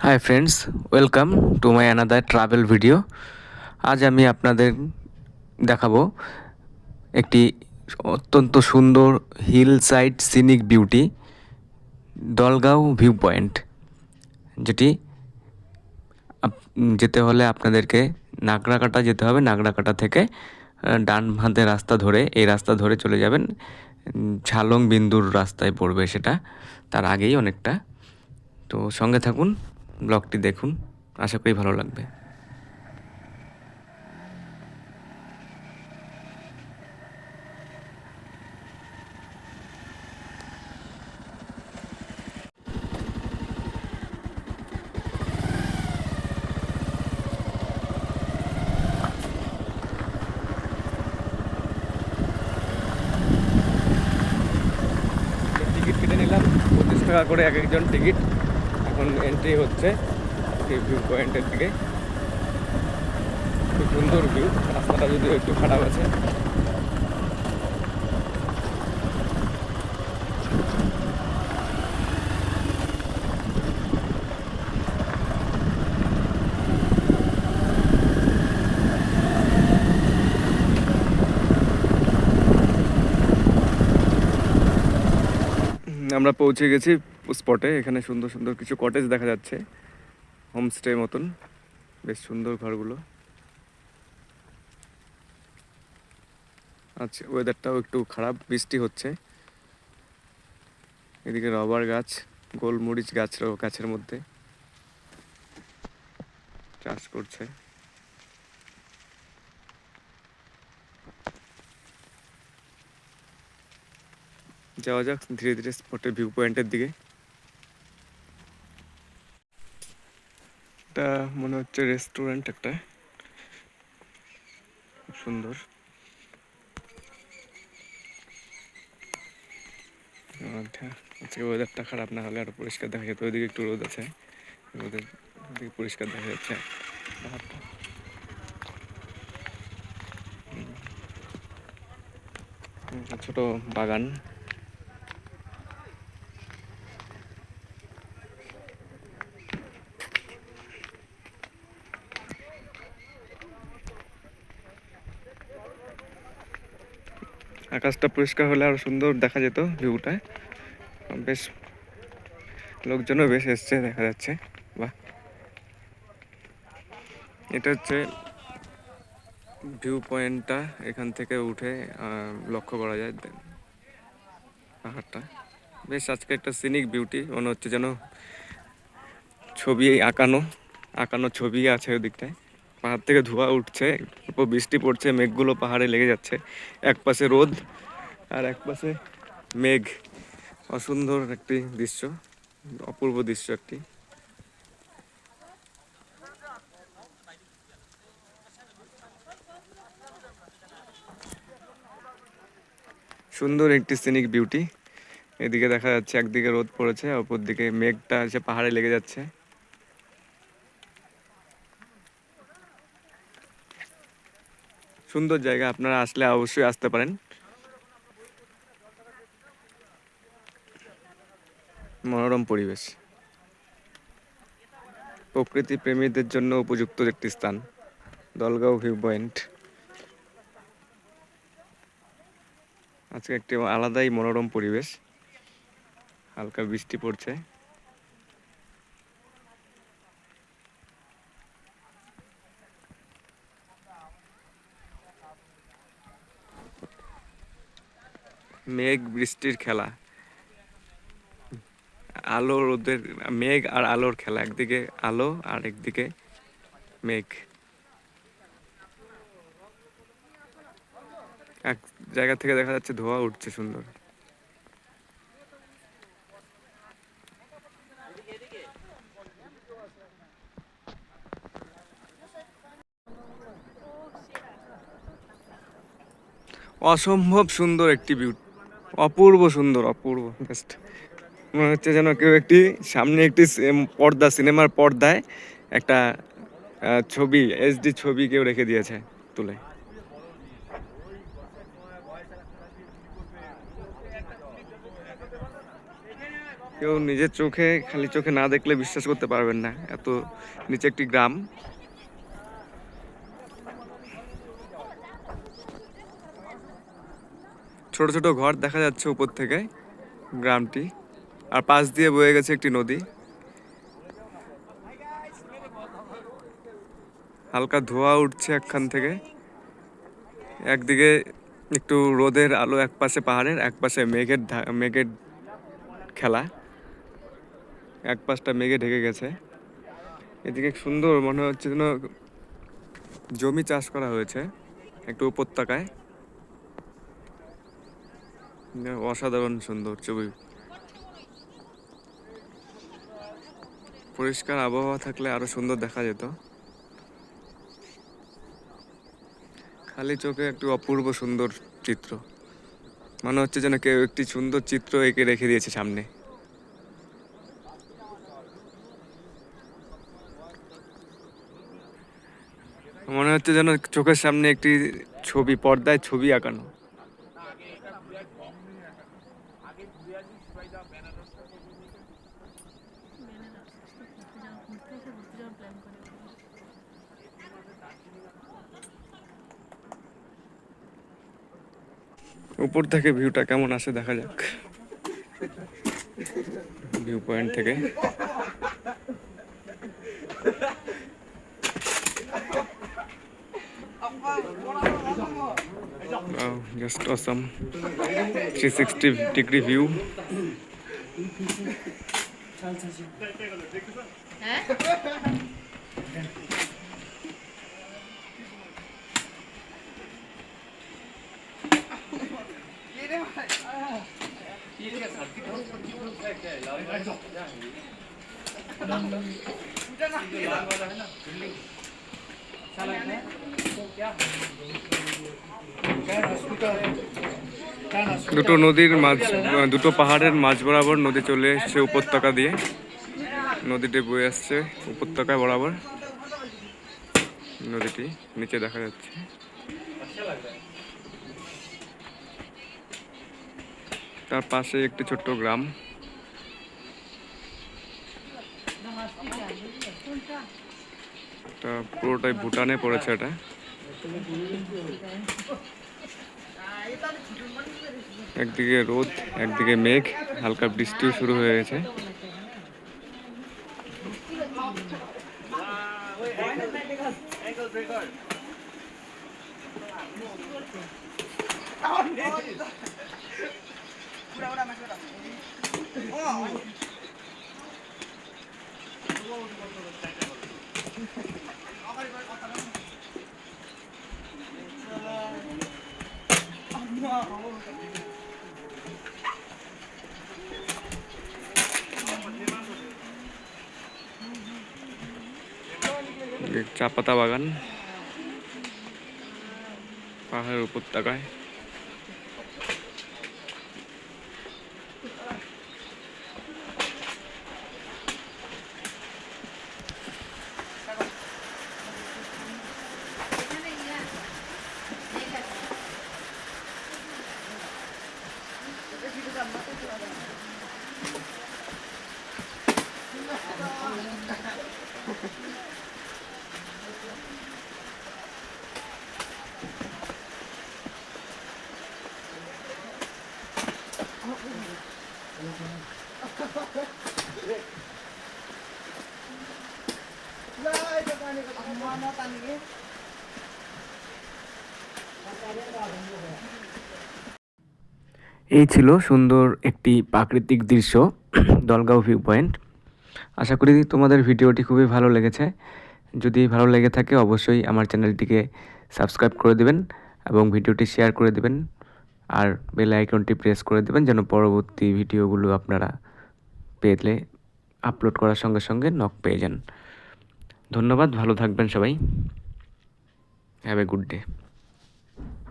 High friends, welcome to my another travel video. আজ আমি আপনাদের দেখাবো একটি অত্যন্ত সুন্দর hill side scenic beauty Dalgaon view point, যেটি যেতে হলে আপনাদেরকে নাগরাকাটা যেতে হবে। নাগরাকাটা থেকে ডান হাতে রাস্তা ধরে এই রাস্তা ধরে চলে যাবেন, ঝালং বিন্দুর রাস্তায় পড়বে সেটা, তার আগেই অনেকটা। তো সঙ্গে থাকুন, ব্লগটি দেখুন, আশা করি ভালো লাগবে। টিকিট কেটে নিলাম 25 টাকা করে এক একজন টিকিট। এখন এন্ট্রি হচ্ছে সেই ভিউ পয়েন্টের দিকে। খুব সুন্দর ভিউ, রাস্তাটা যদিও একটু খারাপ আছে। আমরা পৌঁছে গেছি স্পটে। এখানে সুন্দর সুন্দর কিছু কটেজ দেখা যাচ্ছে, হোমস্টে মতন, বেশ সুন্দর ঘরগুলো। আচ্ছা, ওয়েদারটাও একটু খারাপ, বৃষ্টি হচ্ছে। এদিকে রবার গাছ, গোলমরিচ গাছের মধ্যে চাষ করছে। যাওয়া যাক ধীরে ধীরে স্পটের ভিউ পয়েন্টের দিকে। এটা মনে হচ্ছে রেস্টুরেন্ট একটা, খুব সুন্দর। আচ্ছা, আজকে ওয়েদারটা খারাপ, না হলে আরো পরিষ্কার দেখা যেত। ওইদিকে একটু রোদ আছে, রোদের দিকে পরিষ্কার দেখা যাচ্ছে পাহাড়টা। ছোট বাগান। আকাশটা পরিষ্কার হলে আরো সুন্দর দেখা যেত ভিউটা। বেশ লোকজনও বেশ এসছে দেখা যাচ্ছে। বাহ, এটা হচ্ছে ভিউ পয়েন্টটা। এখান থেকে উঠে লক্ষ্য করা যায় পাহাড়টা। বেশ আজকে একটা সিনিক বিউটি, মনে হচ্ছে যেন ছবি আঁকানো আঁকানো ছবি আছে ওদিকটায়। পাহাড় থেকে ধোঁয়া উঠছে, উপর বৃষ্টি পড়ছে, মেঘগুলো পাহাড়ে লেগে যাচ্ছে। এক পাশে রোদ আর এক পাশে মেঘ। অসুন্দর একটি দৃশ্য, অপূর্ব দৃশ্য একটি। সুন্দর একটি সিনিক বিউটি। এদিকে দেখা যাচ্ছে একদিকে রোদ পড়েছে, অপর দিকে মেঘটা এসে পাহাড়ে লেগে যাচ্ছে। সুন্দর জায়গা, আপনারা আসলে অবশ্যই আসতে পারেন। মনোরম পরিবেশ, প্রকৃতি প্রেমীদের জন্য উপযুক্ত একটি স্থান দলগাঁও ভিউ পয়েন্ট। আজকে একটি আলাদাই মনোরম পরিবেশ, হালকা বৃষ্টি পড়ছে। মেঘ বৃষ্টির খেলা, আলো রোদের, মেঘ আর আলোর খেলা। একদিকে আলো আর একদিকে মেঘ। এক জায়গা থেকে দেখা যাচ্ছে ধোঁয়া উঠছে সুন্দর। অসম্ভব সুন্দর একটি ভিউ, অপূর্ব সুন্দর, অপূর্ব জাস্ট। মনে হচ্ছে যেন কেউ একটি সামনে একটি পর্দা, সিনেমার পর্দায় একটা ছবি, এইচডি ছবি কেউ রেখে দিয়েছে তুলে। কেউ নিজের চোখে খালি চোখে না দেখলে বিশ্বাস করতে পারবেন না, এত নিচে একটি গ্রাম। ছোট ছোট ঘর দেখা যাচ্ছে উপর থেকে গ্রামটি, আর পাশ দিয়ে বয়ে গেছে একটি নদী। হালকা ধোঁয়া উঠছে একখান থেকে। একদিকে একটু রোদের আলো, এক পাশে পাহাড়ের, এক পাশে মেঘের খেলা, এক পাশটা মেঘে ঢেকে গেছে। এদিকে সুন্দর মনে হচ্ছে যেন জমি চাষ করা হয়েছে একটু উপত্যকায়। অসাধারণ সুন্দর ছবি। পরিষ্কার আবহাওয়া থাকলে আরো সুন্দর দেখা যেত। খালি চোখে একটু অপূর্ব সুন্দর চিত্র, মনে হচ্ছে যেন কেউ একটি সুন্দর চিত্র এঁকে রেখে দিয়েছে সামনে। মনে হচ্ছে যেন চোখের সামনে একটি ছবি, পর্দায় ছবি আঁকানো। উপর থেকে ভিউটা কেমন আসে দেখা যাক, ভিউ পয়েন্ট থেকে। Wow, just awesome. 360-degree view. দুটো নদীর মাঝ, দুটো পাহাড়ের মাঝ বরাবর নদী চলে এসছে উপত্যকা দিয়ে। নদীটি বয়ে আসছে উপত্যকা বরাবর। নদীটি নিচে দেখা যাচ্ছে। তার পাশে একটি ছোট্ট গ্রাম। এটা পুরোটাই ভুটানে পড়েছে এটা। একদিকে রোদ, একদিকে মেঘ, হালকা বৃষ্টিও শুরু হয়ে গেছে। চা পাতা বাগান পাহাড়ের উপত্যকায়। এই ছিল সুন্দর একটি প্রাকৃতিক দৃশ্য, দলগাঁও ভিউ পয়েন্ট। আশা করি তোমাদের ভিডিওটি খুবই ভালো লেগেছে। যদি ভালো লেগে থাকে অবশ্যই আমার চ্যানেলটিকে সাবস্ক্রাইব করে দেবেন এবং ভিডিওটি শেয়ার করে দেবেন, আর বেল আইকনটি প্রেস করে দেবেন যেন পরবর্তী ভিডিওগুলো আপনারা পেলে আপলোড করার সঙ্গে সঙ্গে নক পেয়ে যান। ধন্যবাদ, ভালো থাকবেন সবাই। Have a good day.